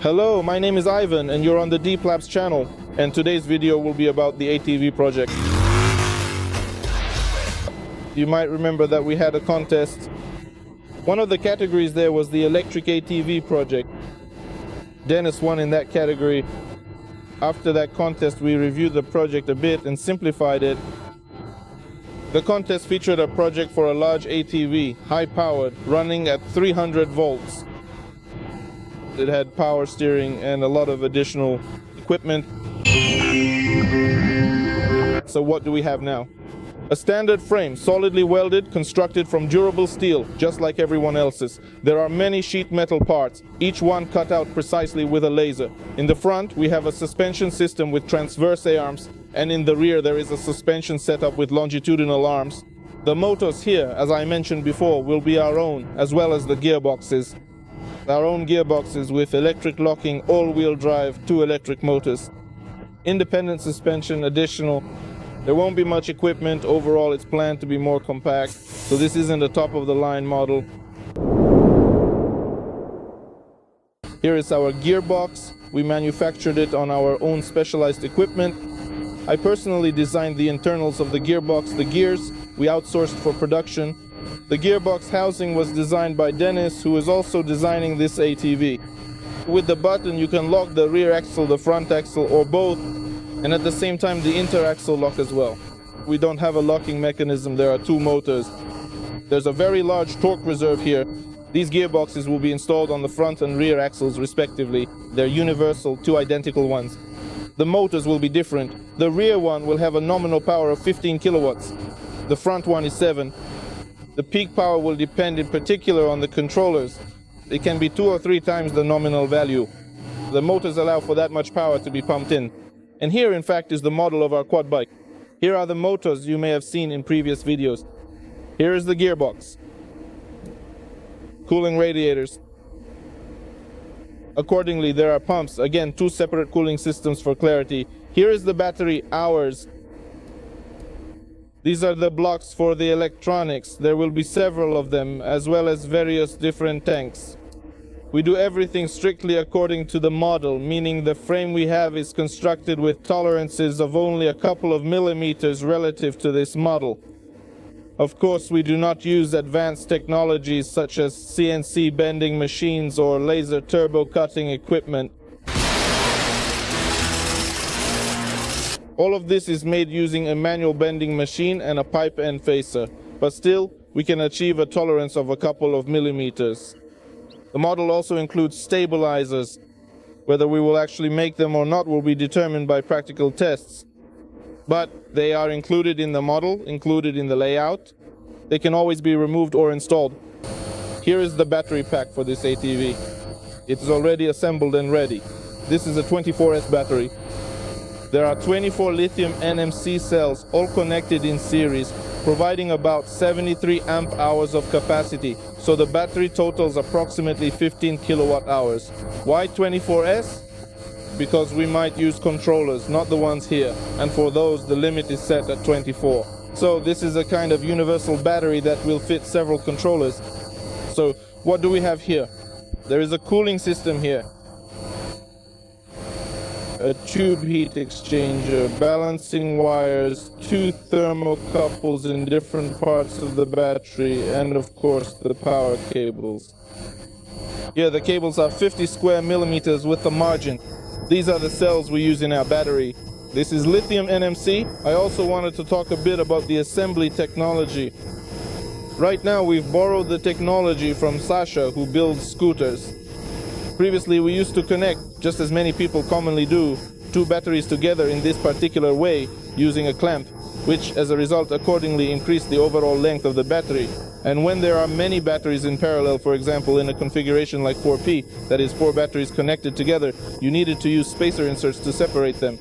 Hello, my name is Ivan and you're on the Deep Labs channel, and today's video will be about the ATV project. You might remember that we had a contest. One of the categories there was the electric ATV project. Dennis won in that category. After that contest, we reviewed the project a bit and simplified it. The contest featured a project for a large ATV, high-powered, running at 300 volts. It had power steering and a lot of additional equipment. So what do we have now? A standard frame, solidly welded, constructed from durable steel, just like everyone else's. There are many sheet metal parts, each one cut out precisely with a laser. In the front, we have a suspension system with transverse arms, and in the rear there is a suspension setup with longitudinal arms. The motors here, as I mentioned before, will be our own, as well as the gearboxes. Our own gearboxes with electric locking, all-wheel drive, 2 electric motors. Independent suspension, additional. There won't be much equipment. Overall, it's planned to be more compact, so this isn't a top-of-the-line model. Here is our gearbox. We manufactured it on our own specialized equipment. I personally designed the internals of the gearbox, the gears. We outsourced for production. The gearbox housing was designed by Dennis, who is also designing this ATV. With the button, you can lock the rear axle, the front axle, or both, and at the same time the interaxle lock as well. We don't have a locking mechanism, there are 2 motors. There's a very large torque reserve here. These gearboxes will be installed on the front and rear axles respectively. They're universal, 2 identical ones. The motors will be different. The rear one will have a nominal power of 15 kilowatts. The front one is 7. The peak power will depend in particular on the controllers. It can be 2 or 3 times the nominal value. The motors allow for that much power to be pumped in. And here, in fact, is the model of our quad bike. Here are the motors you may have seen in previous videos. Here is the gearbox. Cooling radiators. Accordingly, there are pumps. Again, 2 separate cooling systems for clarity. Here is the battery, ours. These are the blocks for the electronics. There will be several of them, as well as various different tanks. We do everything strictly according to the model, meaning the frame we have is constructed with tolerances of only a couple of millimeters relative to this model. Of course, we do not use advanced technologies such as CNC bending machines or laser turbo cutting equipment. All of this is made using a manual bending machine and a pipe end facer, but still, we can achieve a tolerance of a couple of millimeters. The model also includes stabilizers. Whether we will actually make them or not will be determined by practical tests. But they are included in the model, included in the layout. They can always be removed or installed. Here is the battery pack for this ATV. It is already assembled and ready. This is a 24S battery. There are 24 lithium NMC cells, all connected in series, providing about 73 amp hours of capacity, so the battery totals approximately 15 kilowatt hours. Why 24S? Because we might use controllers, not the ones here, and for those the limit is set at 24. So this is a kind of universal battery that will fit several controllers. So what do we have here? There is a cooling system here. A tube heat exchanger, balancing wires, 2 thermocouples in different parts of the battery, and of course the power cables. Here the cables are 50 square millimeters with a margin. These are the cells we use in our battery. This is lithium NMC. I also wanted to talk a bit about the assembly technology. Right now we've borrowed the technology from Sasha, who builds scooters. Previously, we used to connect, just as many people commonly do, 2 batteries together in this particular way, using a clamp, which, as a result, accordingly increased the overall length of the battery. And when there are many batteries in parallel, for example, in a configuration like 4P, that is 4 batteries connected together, you needed to use spacer inserts to separate them.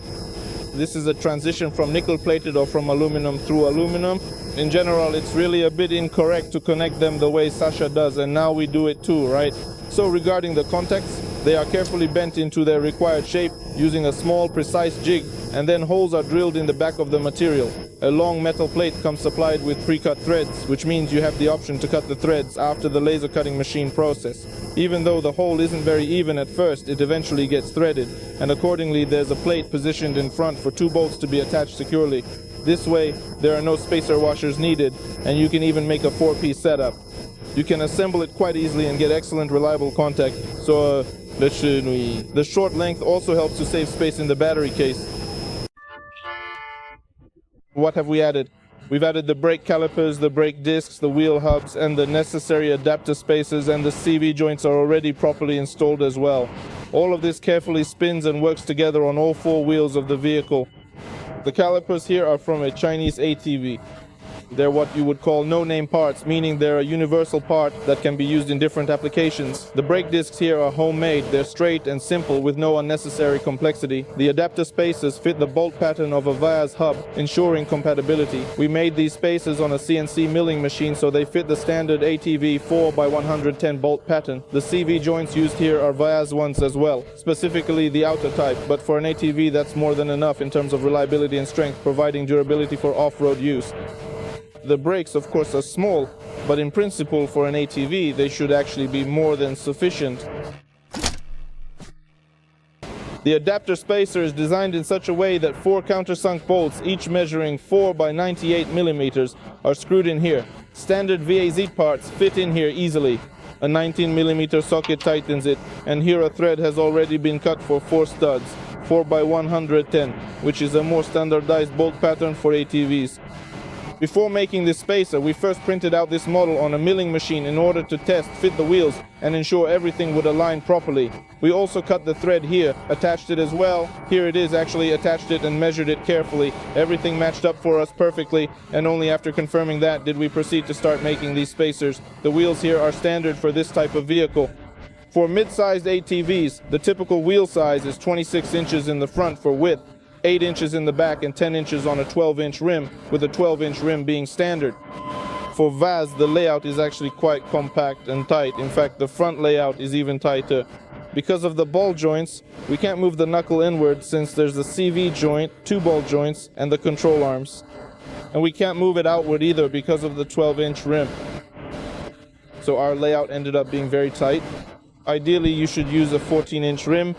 This is a transition from nickel-plated or from aluminum through aluminum. In general, it's really a bit incorrect to connect them the way Sasha does, and now we do it too, right? So regarding the contacts, They are carefully bent into their required shape using a small, precise jig, and then holes are drilled in the back of the material. A long metal plate comes supplied with pre-cut threads, which means you have the option to cut the threads after the laser cutting machine process. Even though the hole isn't very even at first, it eventually gets threaded, and accordingly there's a plate positioned in front for 2 bolts to be attached securely. This way, there are no spacer washers needed, and you can even make a 4-piece setup. You can assemble it quite easily and get excellent reliable contact, so the short length also helps to save space in the battery case. What have we added? We've added the brake calipers, the brake discs, the wheel hubs, and the necessary adapter spacers, and the CV joints are already properly installed as well. All of this carefully spins and works together on all 4 wheels of the vehicle. The calipers here are from a Chinese ATV. They're what you would call no-name parts, meaning they're a universal part that can be used in different applications. The brake discs here are homemade. They're straight and simple with no unnecessary complexity. The adapter spacers fit the bolt pattern of a Vias hub, ensuring compatibility. We made these spacers on a CNC milling machine so they fit the standard ATV 4x110 bolt pattern. The CV joints used here are Vias ones as well, specifically the outer type, but for an ATV that's more than enough in terms of reliability and strength, providing durability for off-road use. The brakes, of course, are small, but in principle for an ATV they should actually be more than sufficient. The adapter spacer is designed in such a way that 4 countersunk bolts, each measuring 4x98 millimeters, are screwed in here. Standard VAZ parts fit in here easily. A 19mm socket tightens it, and here a thread has already been cut for 4 studs, 4x110, which is a more standardized bolt pattern for ATVs. Before making this spacer, we first printed out this model on a milling machine in order to test, fit the wheels, and ensure everything would align properly. We also cut the thread here, attached it as well. Here it is, actually attached it and measured it carefully. Everything matched up for us perfectly, and only after confirming that did we proceed to start making these spacers. The wheels here are standard for this type of vehicle. For mid-sized ATVs, the typical wheel size is 26 inches in the front for width, 8 inches in the back, and 10 inches on a 12-inch rim, with a 12-inch rim being standard. For VAZ, the layout is actually quite compact and tight. In fact, the front layout is even tighter. Because of the ball joints, we can't move the knuckle inward since there's the CV joint, 2 ball joints, and the control arms. And we can't move it outward either because of the 12-inch rim. So our layout ended up being very tight. Ideally, you should use a 14-inch rim,